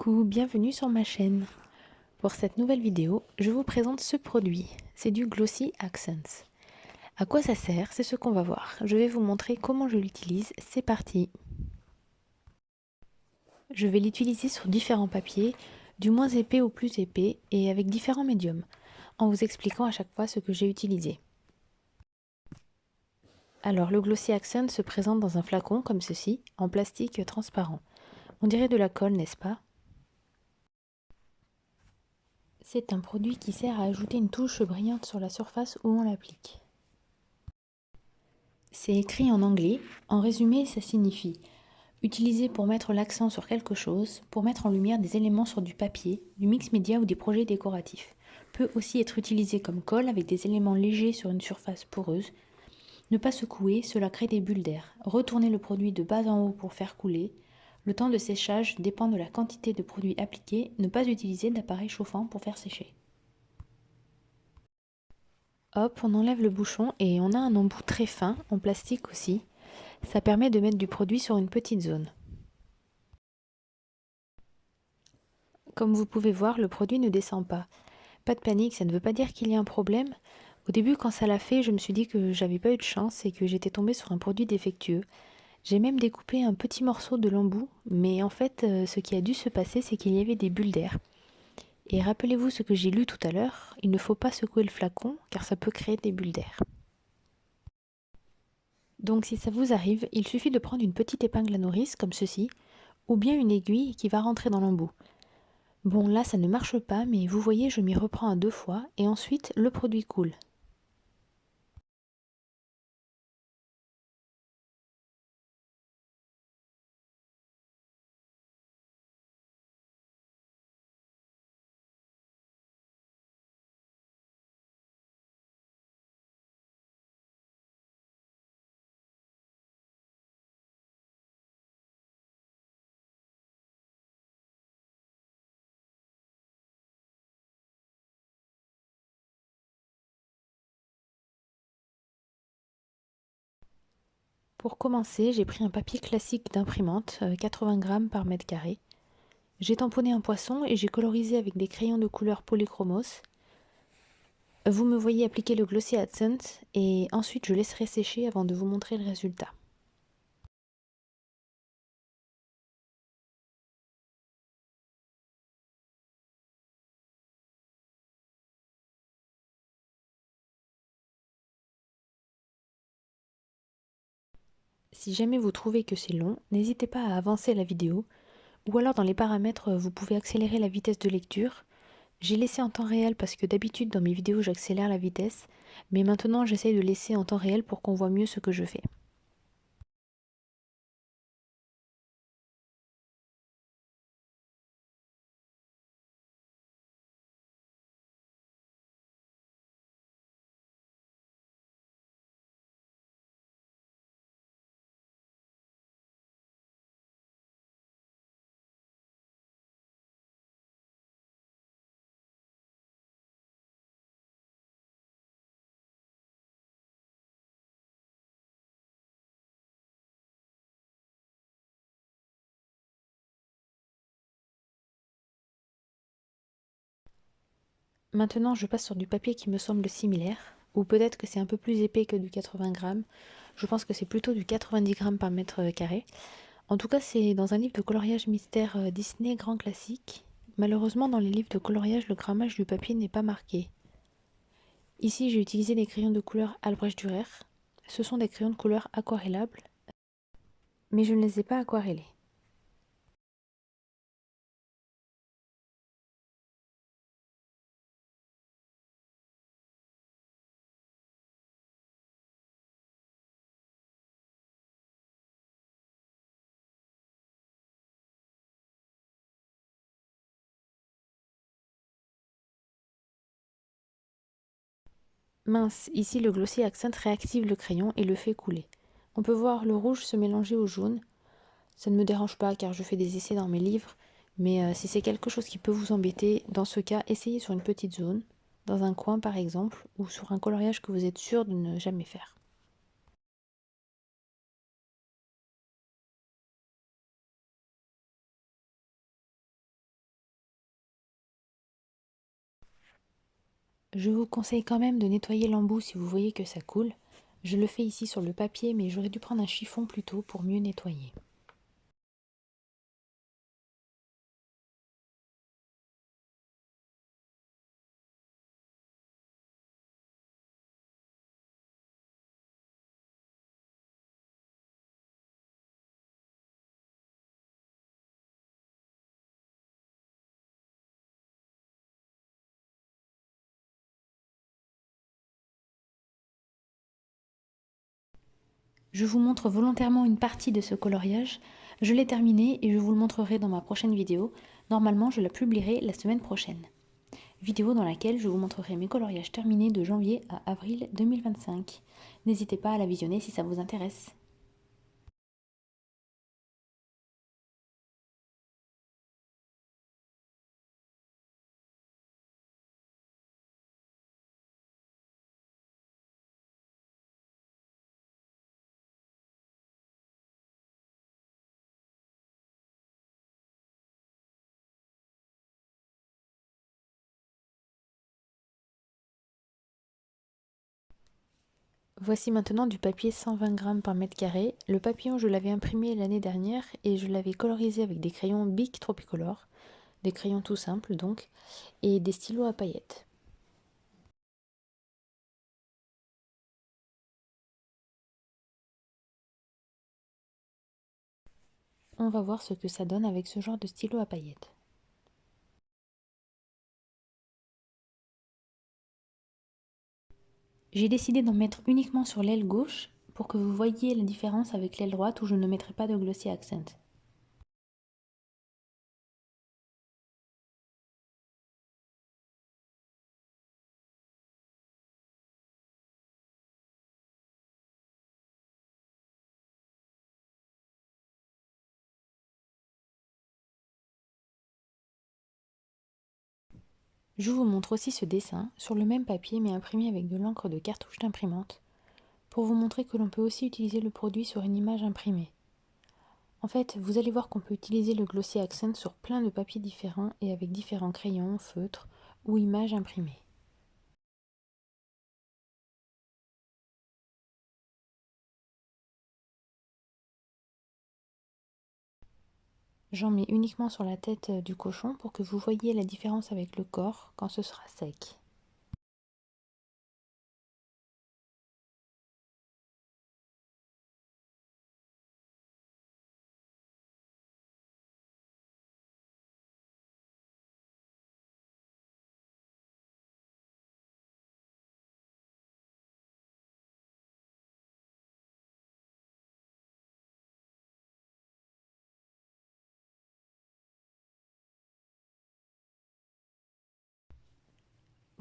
Coucou, bienvenue sur ma chaîne. Pour cette nouvelle vidéo, je vous présente ce produit. C'est du Glossy Accents. À quoi ça sert? C'est ce qu'on va voir. Je vais vous montrer comment je l'utilise. C'est parti. Je vais l'utiliser sur différents papiers, du moins épais au plus épais et avec différents médiums, en vous expliquant à chaque fois ce que j'ai utilisé. Alors le Glossy Accent se présente dans un flacon comme ceci, en plastique transparent. On dirait de la colle, n'est-ce pas? C'est un produit qui sert à ajouter une touche brillante sur la surface où on l'applique. C'est écrit en anglais. En résumé, ça signifie utiliser pour mettre l'accent sur quelque chose, pour mettre en lumière des éléments sur du papier, du mix média ou des projets décoratifs. Peut aussi être utilisé comme colle avec des éléments légers sur une surface poreuse. Ne pas secouer, cela crée des bulles d'air. Retourner le produit de bas en haut pour faire couler. Le temps de séchage dépend de la quantité de produit appliqué. Ne pas utiliser d'appareil chauffant pour faire sécher. Hop, on enlève le bouchon et on a un embout très fin, en plastique aussi. Ça permet de mettre du produit sur une petite zone. Comme vous pouvez voir, le produit ne descend pas. Pas de panique, ça ne veut pas dire qu'il y a un problème. Au début, quand ça l'a fait, je me suis dit que j'avais pas eu de chance et que j'étais tombée sur un produit défectueux. J'ai même découpé un petit morceau de l'embout, mais en fait, ce qui a dû se passer, c'est qu'il y avait des bulles d'air. Et rappelez-vous ce que j'ai lu tout à l'heure, il ne faut pas secouer le flacon car ça peut créer des bulles d'air. Donc si ça vous arrive, il suffit de prendre une petite épingle à nourrice comme ceci, ou bien une aiguille qui va rentrer dans l'embout. Bon là ça ne marche pas, mais vous voyez je m'y reprends à 2 fois et ensuite le produit coule. Pour commencer, j'ai pris un papier classique d'imprimante, 80 grammes par mètre carré. J'ai tamponné un poisson et j'ai colorisé avec des crayons de couleur polychromos. Vous me voyez appliquer le Glossy Accent et ensuite je laisserai sécher avant de vous montrer le résultat. Si jamais vous trouvez que c'est long, n'hésitez pas à avancer la vidéo, ou alors dans les paramètres vous pouvez accélérer la vitesse de lecture. J'ai laissé en temps réel parce que d'habitude dans mes vidéos j'accélère la vitesse, mais maintenant j'essaye de laisser en temps réel pour qu'on voit mieux ce que je fais. Maintenant je passe sur du papier qui me semble similaire, ou peut-être que c'est un peu plus épais que du 80 grammes. Je pense que c'est plutôt du 90 grammes par mètre carré. En tout cas c'est dans un livre de coloriage mystère Disney grand classique. Malheureusement dans les livres de coloriage le grammage du papier n'est pas marqué. Ici j'ai utilisé des crayons de couleur Albrecht Dürer. Ce sont des crayons de couleur aquarellables, mais je ne les ai pas aquarellés. Mince, ici le Glossy Accent réactive le crayon et le fait couler. On peut voir le rouge se mélanger au jaune. Ça ne me dérange pas car je fais des essais dans mes livres, mais si c'est quelque chose qui peut vous embêter, dans ce cas, essayez sur une petite zone, dans un coin par exemple, ou sur un coloriage que vous êtes sûr de ne jamais faire. Je vous conseille quand même de nettoyer l'embout si vous voyez que ça coule. Je le fais ici sur le papier, mais j'aurais dû prendre un chiffon plutôt pour mieux nettoyer. Je vous montre volontairement une partie de ce coloriage. Je l'ai terminé et je vous le montrerai dans ma prochaine vidéo. Normalement, je la publierai la semaine prochaine. Vidéo dans laquelle je vous montrerai mes coloriages terminés de janvier à avril 2025. N'hésitez pas à la visionner si ça vous intéresse. Voici maintenant du papier 120 grammes par mètre carré. Le papillon, je l'avais imprimé l'année dernière et je l'avais colorisé avec des crayons Bic Tropicolor, des crayons tout simples donc, et des stylos à paillettes. On va voir ce que ça donne avec ce genre de stylo à paillettes. J'ai décidé d'en mettre uniquement sur l'aile gauche pour que vous voyiez la différence avec l'aile droite où je ne mettrai pas de glossy accent. Je vous montre aussi ce dessin sur le même papier mais imprimé avec de l'encre de cartouche d'imprimante pour vous montrer que l'on peut aussi utiliser le produit sur une image imprimée. En fait, vous allez voir qu'on peut utiliser le glossy accent sur plein de papiers différents et avec différents crayons, feutres ou images imprimées. J'en mets uniquement sur la tête du cochon pour que vous voyiez la différence avec le corps quand ce sera sec.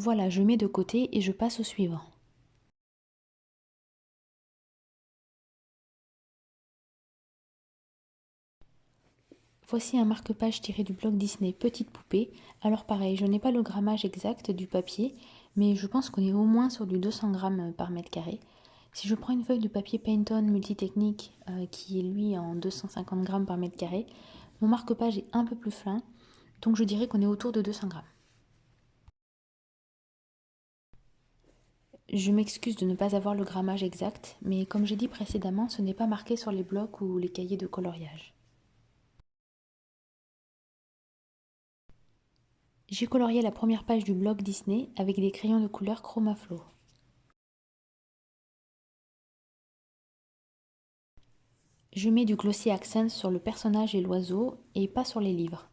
Voilà, je mets de côté et je passe au suivant. Voici un marque-page tiré du blog Disney Petite Poupée. Alors pareil, je n'ai pas le grammage exact du papier, mais je pense qu'on est au moins sur du 200 grammes par mètre carré. Si je prends une feuille de papier Painton multitechnique qui est lui en 250 grammes par mètre carré, mon marque-page est un peu plus fin, donc je dirais qu'on est autour de 200 grammes. Je m'excuse de ne pas avoir le grammage exact, mais comme j'ai dit précédemment, ce n'est pas marqué sur les blocs ou les cahiers de coloriage. J'ai colorié la première page du blog Disney avec des crayons de couleur Chromaflo. Je mets du glossy accent sur le personnage et l'oiseau et pas sur les livres.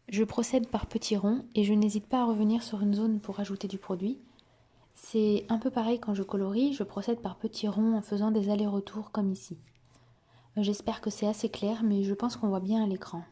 Je procède par petits ronds et je n'hésite pas à revenir sur une zone pour ajouter du produit. C'est un peu pareil quand je colorie, je procède par petits ronds en faisant des allers-retours comme ici. J'espère que c'est assez clair, mais je pense qu'on voit bien à l'écran.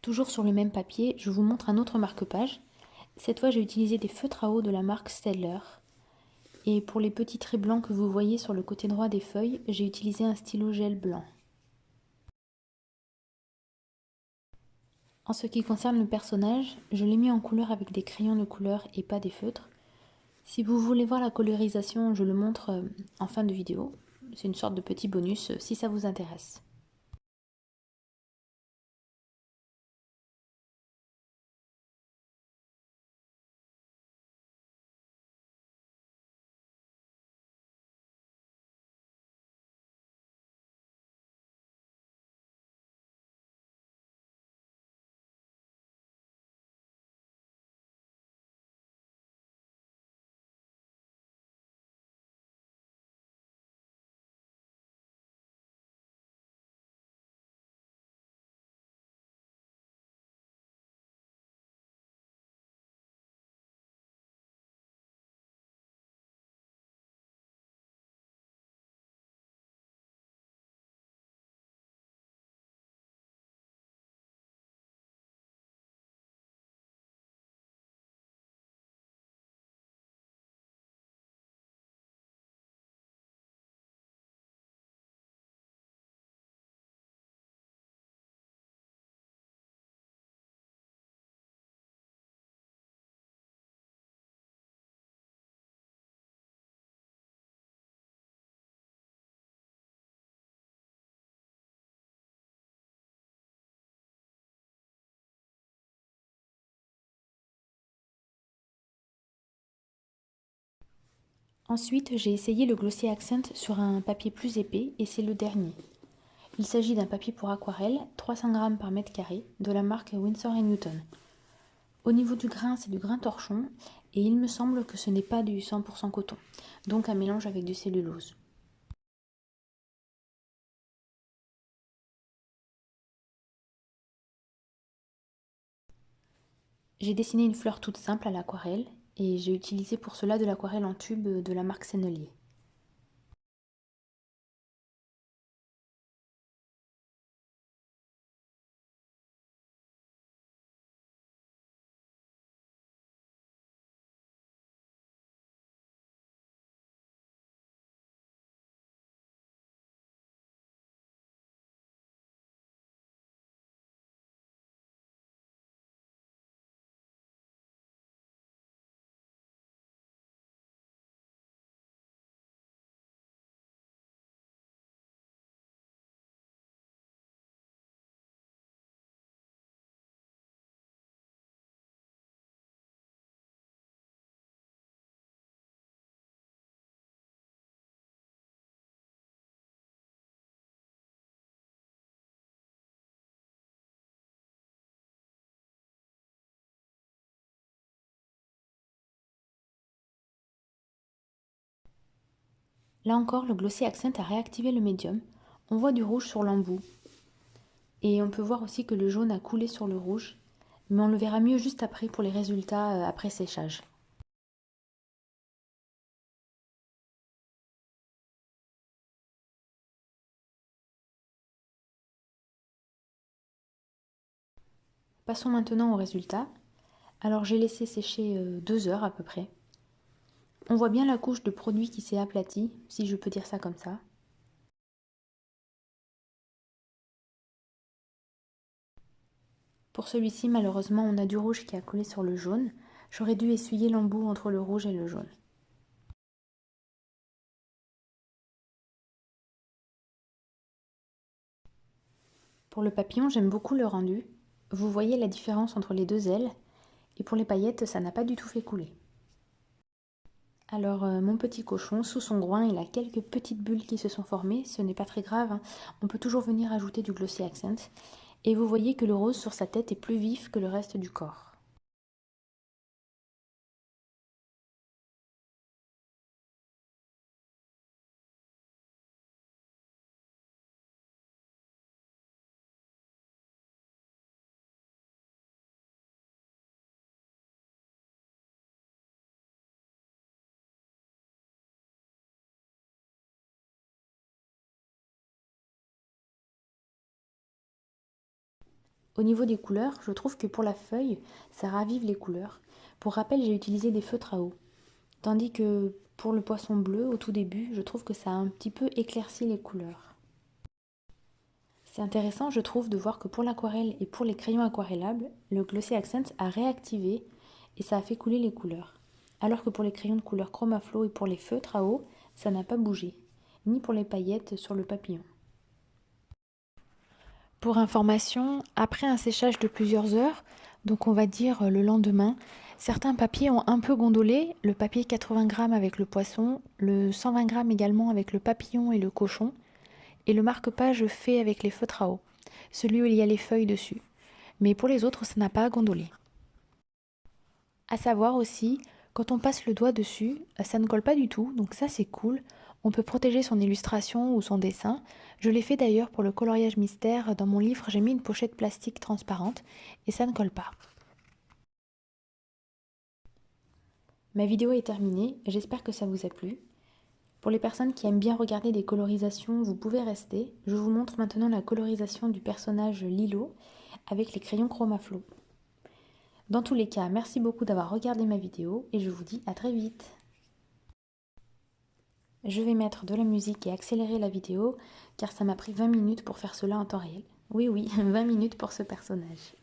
Toujours sur le même papier, je vous montre un autre marque-page. Cette fois, j'ai utilisé des feutres à eau de la marque Staedtler. Et pour les petits traits blancs que vous voyez sur le côté droit des feuilles, j'ai utilisé un stylo gel blanc. En ce qui concerne le personnage, je l'ai mis en couleur avec des crayons de couleur et pas des feutres. Si vous voulez voir la colorisation, je le montre en fin de vidéo. C'est une sorte de petit bonus si ça vous intéresse. Ensuite, j'ai essayé le Glossy Accent sur un papier plus épais et c'est le dernier. Il s'agit d'un papier pour aquarelle, 300 grammes par mètre carré, de la marque Winsor & Newton. Au niveau du grain, c'est du grain torchon et il me semble que ce n'est pas du 100% coton, donc un mélange avec du cellulose. J'ai dessiné une fleur toute simple à l'aquarelle et j'ai utilisé pour cela de l'aquarelle en tube de la marque Sennelier. Là encore, le Glossy Accent a réactivé le médium. On voit du rouge sur l'embout. Et on peut voir aussi que le jaune a coulé sur le rouge. Mais on le verra mieux juste après pour les résultats après séchage. Passons maintenant aux résultats. Alors j'ai laissé sécher 2 heures à peu près. On voit bien la couche de produit qui s'est aplatie, si je peux dire ça comme ça. Pour celui-ci, malheureusement, on a du rouge qui a collé sur le jaune. J'aurais dû essuyer l'embout entre le rouge et le jaune. Pour le papillon, j'aime beaucoup le rendu. Vous voyez la différence entre les deux ailes. Et pour les paillettes, ça n'a pas du tout fait couler. Alors, mon petit cochon, sous son groin, il a quelques petites bulles qui se sont formées. Ce n'est pas très grave, hein. On peut toujours venir ajouter du Glossy Accent. Et vous voyez que le rose sur sa tête est plus vif que le reste du corps. Au niveau des couleurs, je trouve que pour la feuille, ça ravive les couleurs. Pour rappel, j'ai utilisé des feutres à eau. Tandis que pour le poisson bleu, au tout début, je trouve que ça a un petit peu éclairci les couleurs. C'est intéressant, je trouve, de voir que pour l'aquarelle et pour les crayons aquarellables, le Glossy Accents a réactivé et ça a fait couler les couleurs. Alors que pour les crayons de couleur Chromaflow et pour les feutres à eau, ça n'a pas bougé, ni pour les paillettes sur le papillon. Pour information, après un séchage de plusieurs heures, donc on va dire le lendemain, certains papiers ont un peu gondolé, le papier 80 grammes avec le poisson, le 120 grammes également avec le papillon et le cochon, et le marque-page fait avec les feutres à eau, celui où il y a les feuilles dessus. Mais pour les autres, ça n'a pas gondolé. À savoir aussi, quand on passe le doigt dessus, ça ne colle pas du tout, donc ça c'est cool. On peut protéger son illustration ou son dessin. Je l'ai fait d'ailleurs pour le coloriage mystère. Dans mon livre, j'ai mis une pochette plastique transparente et ça ne colle pas. Ma vidéo est terminée, j'espère que ça vous a plu. Pour les personnes qui aiment bien regarder des colorisations, vous pouvez rester. Je vous montre maintenant la colorisation du personnage Lilo avec les crayons Chromaflow. Dans tous les cas, merci beaucoup d'avoir regardé ma vidéo et je vous dis à très vite. Je vais mettre de la musique et accélérer la vidéo car ça m'a pris 20 minutes pour faire cela en temps réel. Oui, 20 minutes pour ce personnage.